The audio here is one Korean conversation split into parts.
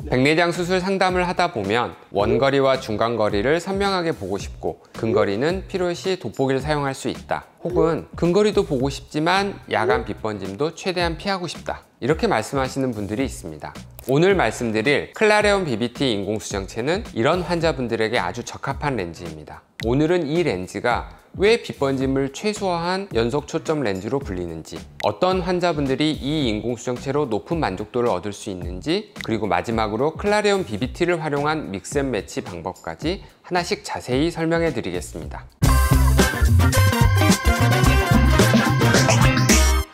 백내장 수술 상담을 하다 보면 원거리와 중간거리를 선명하게 보고 싶고 근거리는 필요시 돋보기를 사용할 수 있다, 혹은 근거리도 보고 싶지만 야간 빛번짐도 최대한 피하고 싶다, 이렇게 말씀하시는 분들이 있습니다. 오늘 말씀드릴 클라레온 BBT 인공수정체는 이런 환자분들에게 아주 적합한 렌즈입니다. 오늘은 이 렌즈가 왜 빛번짐을 최소화한 연속 초점 렌즈로 불리는지, 어떤 환자분들이 이 인공수정체로 높은 만족도를 얻을 수 있는지, 그리고 마지막으로 클라레온 BBT를 활용한 믹스앤매치 방법까지 하나씩 자세히 설명해 드리겠습니다.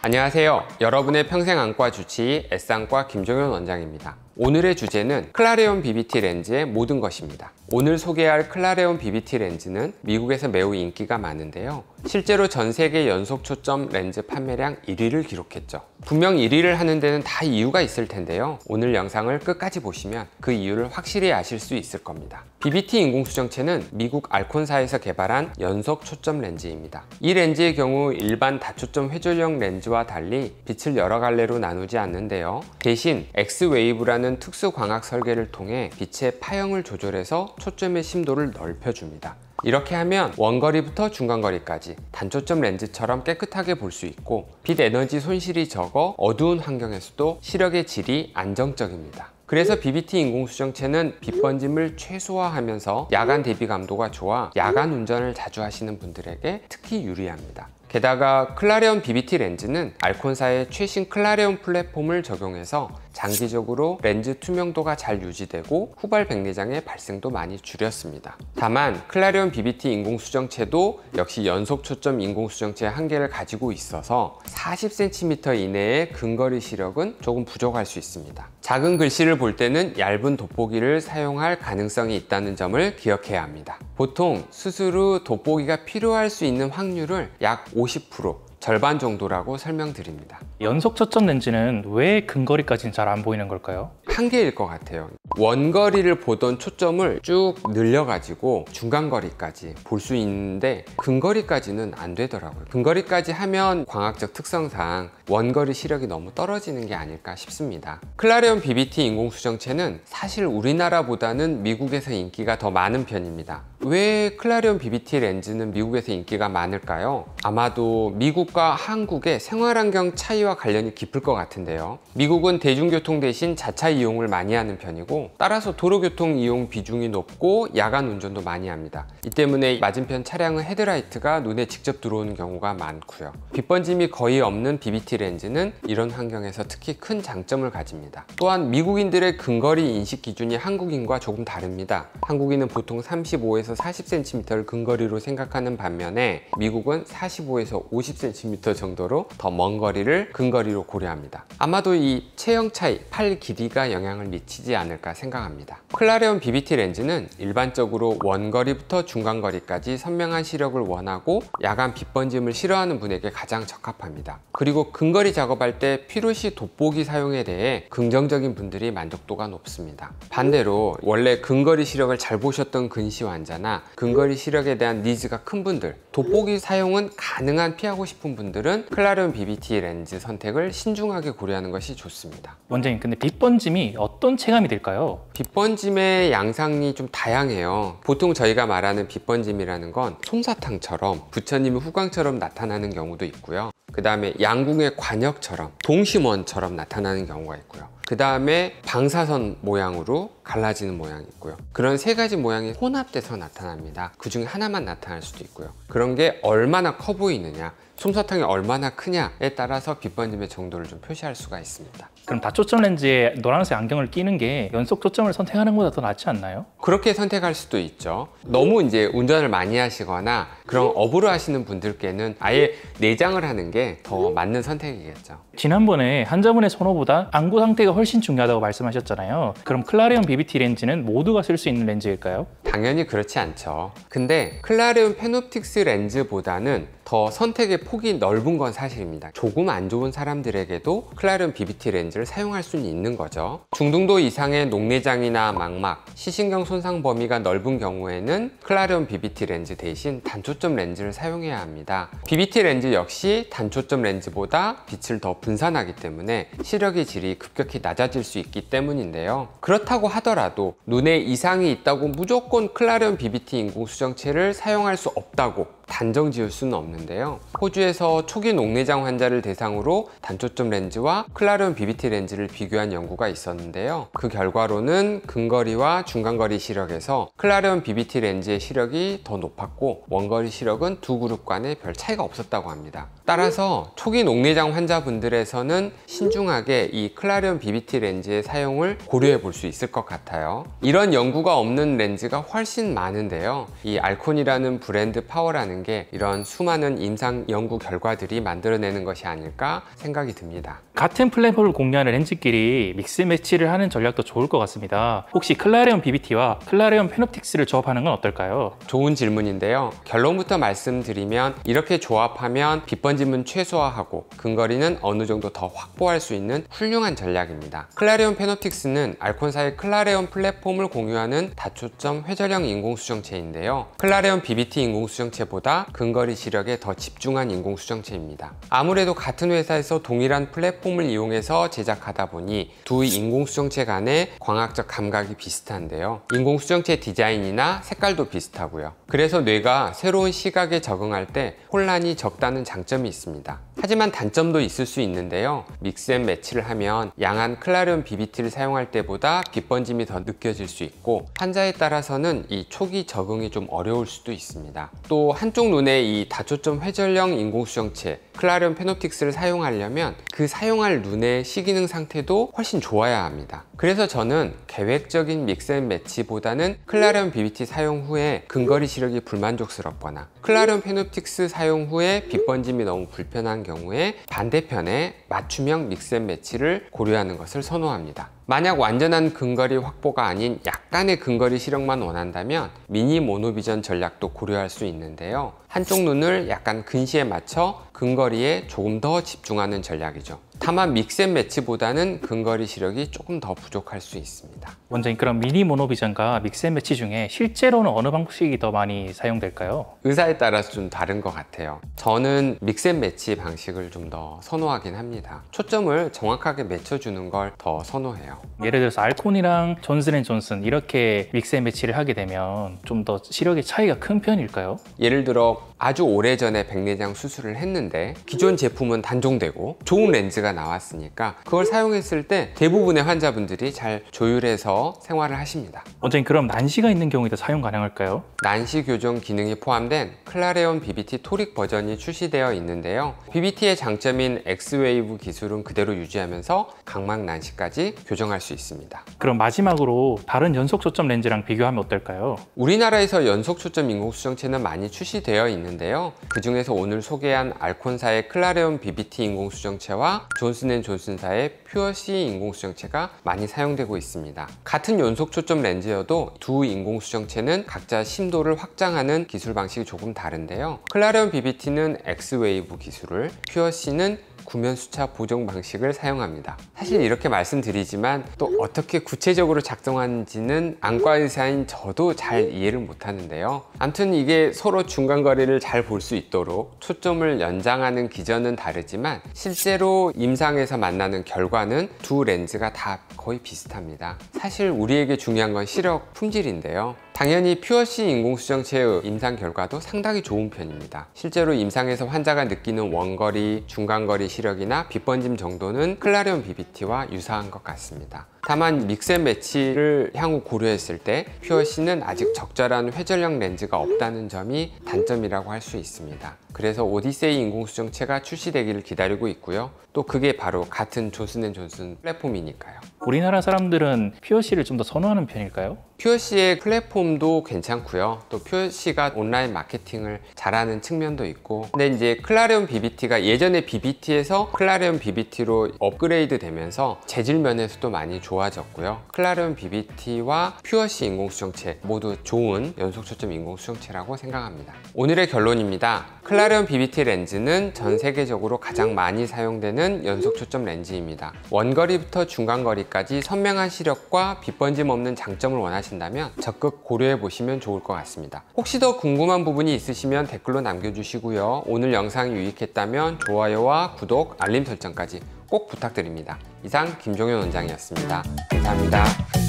안녕하세요. 여러분의 평생안과 주치의 S안과 김종현 원장입니다. 오늘의 주제는 클라레온 BBT 렌즈의 모든 것입니다. 오늘 소개할 클라레온 BBT 렌즈는 미국에서 매우 인기가 많은데요. 실제로 전 세계 연속 초점 렌즈 판매량 1위를 기록했죠. 분명 1위를 하는 데는 다 이유가 있을 텐데요. 오늘 영상을 끝까지 보시면 그 이유를 확실히 아실 수 있을 겁니다. BBT 인공수정체는 미국 알콘사에서 개발한 연속 초점 렌즈입니다. 이 렌즈의 경우 일반 다초점 회전형 렌즈와 달리 빛을 여러 갈래로 나누지 않는데요. 대신 X웨이브라는 특수 광학 설계를 통해 빛의 파형을 조절해서 초점의 심도를 넓혀줍니다. 이렇게 하면 원거리부터 중간거리까지 단초점 렌즈처럼 깨끗하게 볼 수 있고, 빛 에너지 손실이 적어 어두운 환경에서도 시력의 질이 안정적입니다. 그래서 BBT 인공수정체는 빛번짐을 최소화하면서 야간 대비 감도가 좋아 야간 운전을 자주 하시는 분들에게 특히 유리합니다. 게다가 클라레온 BBT 렌즈는 알콘사의 최신 클라레온 플랫폼을 적용해서 장기적으로 렌즈 투명도가 잘 유지되고 후발 백내장의 발생도 많이 줄였습니다. 다만 클라레온 BBT 인공수정체도 역시 연속 초점 인공수정체의 한계를 가지고 있어서 40cm 이내의 근거리 시력은 조금 부족할 수 있습니다. 작은 글씨를 볼 때는 얇은 돋보기를 사용할 가능성이 있다는 점을 기억해야 합니다. 보통 수술 후 돋보기가 필요할 수 있는 확률을 약 50%, 절반 정도라고 설명드립니다. 연속 초점 렌즈는 왜 근거리까지는 잘 안 보이는 걸까요? 한계일 것 같아요. 원거리를 보던 초점을 쭉 늘려가지고 중간거리까지 볼 수 있는데 근거리까지는 안 되더라고요. 근거리까지 하면 광학적 특성상 원거리 시력이 너무 떨어지는 게 아닐까 싶습니다. 클라레온 BBT 인공수정체는 사실 우리나라보다는 미국에서 인기가 더 많은 편입니다. 왜 클라레온 BBT 렌즈는 미국에서 인기가 많을까요? 아마도 미국과 한국의 생활환경 차이와 관련이 깊을 것 같은데요. 미국은 대중교통 대신 자차 이용을 많이 하는 편이고, 따라서 도로교통 이용 비중이 높고 야간 운전도 많이 합니다. 이 때문에 맞은편 차량의 헤드라이트가 눈에 직접 들어오는 경우가 많고요. 빛번짐이 거의 없는 BBT 렌즈는 이런 환경에서 특히 큰 장점을 가집니다. 또한 미국인들의 근거리 인식 기준이 한국인과 조금 다릅니다. 한국인은 보통 35에서 40cm를 근거리로 생각하는 반면에 미국은 45에서 50cm 정도로 더 먼 거리를 근거리로 고려합니다. 아마도 이 체형 차이, 팔 길이가 영향을 미치지 않을까 생각합니다. 클라레온 BBT 렌즈는 일반적으로 원거리부터 중간거리까지 선명한 시력을 원하고 야간 빛번짐을 싫어하는 분에게 가장 적합합니다. 그리고 근거리 작업할 때 필요시 돋보기 사용에 대해 긍정적인 분들이 만족도가 높습니다. 반대로 원래 근거리 시력을 잘 보셨던 근시 환자나 근거리 시력에 대한 니즈가 큰 분들, 돋보기 사용은 가능한 피하고 싶은 분들은 클라레온 BBT 렌즈 선택을 신중하게 고려하는 것이 좋습니다. 원장님, 근데 빛번짐이 어떤 체감이 될까요? 빛번짐의 양상이 좀 다양해요. 보통 저희가 말하는 빛번짐이라는 건 솜사탕처럼, 부처님의 후광처럼 나타나는 경우도 있고요. 그 다음에 양궁의 관역처럼, 동심원처럼 나타나는 경우가 있고요. 그 다음에 방사선 모양으로 갈라지는 모양이 있고요. 그런 세 가지 모양이 혼합돼서 나타납니다. 그 중에 하나만 나타날 수도 있고요. 그런 게 얼마나 커 보이느냐, 솜사탕이 얼마나 크냐에 따라서 빛번짐의 정도를 좀 표시할 수가 있습니다. 그럼 다초점 렌즈에 노란색 안경을 끼는 게 연속 초점을 선택하는 것보다 더 낫지 않나요? 그렇게 선택할 수도 있죠. 너무 이제 운전을 많이 하시거나 그런 업으로 하시는 분들께는 아예 내장을 하는 게 더 맞는 선택이겠죠. 지난번에 환자분의 선호보다 안구 상태가 훨씬 중요하다고 말씀하셨잖아요. 그럼 클라레온 BBT 렌즈는 모두가 쓸 수 있는 렌즈일까요? 당연히 그렇지 않죠. 근데 클라레온 페놉틱스 렌즈보다는 더 선택의 폭이 넓은 건 사실입니다. 조금 안 좋은 사람들에게도 클라레온 BBT 렌즈를 사용할 수는 있는 거죠. 중등도 이상의 녹내장이나 망막, 시신경 손상 범위가 넓은 경우에는 클라레온 BBT 렌즈 대신 단초점 렌즈를 사용해야 합니다. BBT 렌즈 역시 단초점 렌즈보다 빛을 더 분산하기 때문에 시력의 질이 급격히 낮아질 수 있기 때문인데요. 그렇다고 하더라도 눈에 이상이 있다고 무조건 클라레온 BBT 인공수정체를 사용할 수 없다고 단정 지을 수는 없는데요. 호주에서 초기 녹내장 환자를 대상으로 단초점 렌즈와 클라레온 BBT 렌즈를 비교한 연구가 있었는데요. 그 결과로는 근거리와 중간거리 시력에서 클라레온 BBT 렌즈의 시력이 더 높았고 원거리 시력은 두 그룹 간에 별 차이가 없었다고 합니다. 따라서 초기 녹내장 환자분들에서는 신중하게 이 클라레온 BBT 렌즈의 사용을 고려해 볼 수 있을 것 같아요. 이런 연구가 없는 렌즈가 훨씬 많은데요. 이 알콘이라는 브랜드 파워라는 게 이런 수많은 임상 연구 결과들이 만들어내는 것이 아닐까 생각이 듭니다. 같은 플랫폼을 공유하는 렌즈끼리 믹스 매치를 하는 전략도 좋을 것 같습니다. 혹시 클라레온 BBT와 클라레온 페놉틱스를 조합하는 건 어떨까요? 좋은 질문인데요. 결론부터 말씀드리면 이렇게 조합하면 빛 번짐은 최소화하고 근거리는 어느 정도 더 확보할 수 있는 훌륭한 전략입니다. 클라레온 페놉틱스는 알콘사의 클라레온 플랫폼을 공유하는 다초점 회전형 인공수정체인데요. 클라레온 BBT 인공수정체보다 근거리 시력에 더 집중한 인공수정체입니다. 아무래도 같은 회사에서 동일한 플랫폼을 이용해서 제작하다 보니 두 인공수정체 간의 광학적 감각이 비슷한데요. 인공수정체 디자인이나 색깔도 비슷하고요. 그래서 뇌가 새로운 시각에 적응할 때 혼란이 적다는 장점이 있습니다. 하지만 단점도 있을 수 있는데요. 믹스 앤 매치를 하면 양한 클라레온 BBT를 사용할 때보다 빛 번짐이 더 느껴질 수 있고 환자에 따라서는 이 초기 적응이 좀 어려울 수도 있습니다. 또 한쪽 눈에 이 다초점 회전형 인공수정체 클라레온 페놉틱스를 사용하려면 그 사용할 눈의 시기능 상태도 훨씬 좋아야 합니다. 그래서 저는 계획적인 믹스 앤 매치보다는 클라레온 BBT 사용 후에 근거리 시력이 불만족스럽거나 클라레온 페놉틱스 사용 후에 빛 번짐이 너무 불편한 경우에 반대편에 맞춤형 믹스 앤 매치를 고려하는 것을 선호합니다. 만약 완전한 근거리 확보가 아닌 약간의 근거리 시력만 원한다면 미니 모노비전 전략도 고려할 수 있는데요. 한쪽 눈을 약간 근시에 맞춰 근거리에 조금 더 집중하는 전략이죠. 다만 믹스 앤 매치보다는 근거리 시력이 조금 더 부족할 수 있습니다. 원장님, 그럼 미니 모노비전과 믹스 앤 매치 중에 실제로는 어느 방식이 더 많이 사용될까요? 의사에 따라서 좀 다른 것 같아요. 저는 믹스 앤 매치 방식을 좀 더 선호하긴 합니다. 초점을 정확하게 맞춰주는 걸 더 선호해요. 예를 들어서 알콘이랑 존슨앤존슨 이렇게 믹스 앤 매치를 하게 되면 좀 더 시력의 차이가 큰 편일까요? 예를 들어 아주 오래전에 백내장 수술을 했는데 기존 제품은 단종되고 좋은 렌즈가 나왔으니까 그걸 사용했을 때 대부분의 환자분들이 잘 조율해서 생활을 하십니다. 원장님, 그럼 난시가 있는 경우에도 사용 가능할까요? 난시 교정 기능이 포함된 클라레온 BBT 토릭 버전이 출시되어 있는데요. BBT의 장점인 X웨이브 기술은 그대로 유지하면서 각막 난시까지 교정할 수 있습니다. 그럼 마지막으로 다른 연속 초점 렌즈랑 비교하면 어떨까요? 우리나라에서 연속 초점 인공수정체는 많이 출시되어 있는데요. 그 중에서 오늘 소개한 알콘사의 클라레온 BBT 인공수정체와 존슨앤존슨사의 퓨어C 인공수정체가 많이 사용되고 있습니다. 같은 연속 초점 렌즈여도 두 인공수정체는 각자 심도를 확장하는 기술 방식이 조금 다른데요. 클라레온 BBT는 X웨이브 기술을, 퓨어C는 구면 수차 보정 방식을 사용합니다. 사실 이렇게 말씀드리지만 또 어떻게 구체적으로 작동하는지는 안과 의사인 저도 잘 이해를 못하는데요. 아무튼 이게 서로 중간거리를 잘 볼 수 있도록 초점을 연장하는 기전은 다르지만 실제로 임상에서 만나는 결과는 두 렌즈가 다 거의 비슷합니다. 사실 우리에게 중요한 건 시력 품질인데요. 당연히 퓨어C 인공수정체의 임상 결과도 상당히 좋은 편입니다. 실제로 임상에서 환자가 느끼는 원거리, 중간거리 시력이나 빛 번짐 정도는 클라레온 BBT와 유사한 것 같습니다. 다만 믹스 앤 매치를 향후 고려했을 때 퓨어C는 아직 적절한 회전형 렌즈가 없다는 점이 단점이라고 할 수 있습니다. 그래서 오디세이 인공수정체가 출시되기를 기다리고 있고요. 또 그게 바로 같은 존슨앤존슨 플랫폼이니까요. 우리나라 사람들은 퓨어C를 좀 더 선호하는 편일까요? 퓨어C의 플랫폼도 괜찮고요. 또 퓨어C가 온라인 마케팅을 잘하는 측면도 있고, 근데 이제 클라레온 BBT가 예전에 BBT에서 클라레온 BBT로 업그레이드 되면서 재질 면에서도 많이 좋아졌어요. 좋아졌고요. 클라레온 BBT와 퓨어시 인공수정체 모두 좋은 연속초점 인공수정체라고 생각합니다. 오늘의 결론입니다. 클라레온 BBT 렌즈는 전 세계적으로 가장 많이 사용되는 연속초점 렌즈입니다. 원거리부터 중간거리까지 선명한 시력과 빛번짐 없는 장점을 원하신다면 적극 고려해 보시면 좋을 것 같습니다. 혹시 더 궁금한 부분이 있으시면 댓글로 남겨주시고요. 오늘 영상이 유익했다면 좋아요와 구독, 알림 설정까지 꼭 부탁드립니다. 이상 김종현 원장이었습니다. 감사합니다.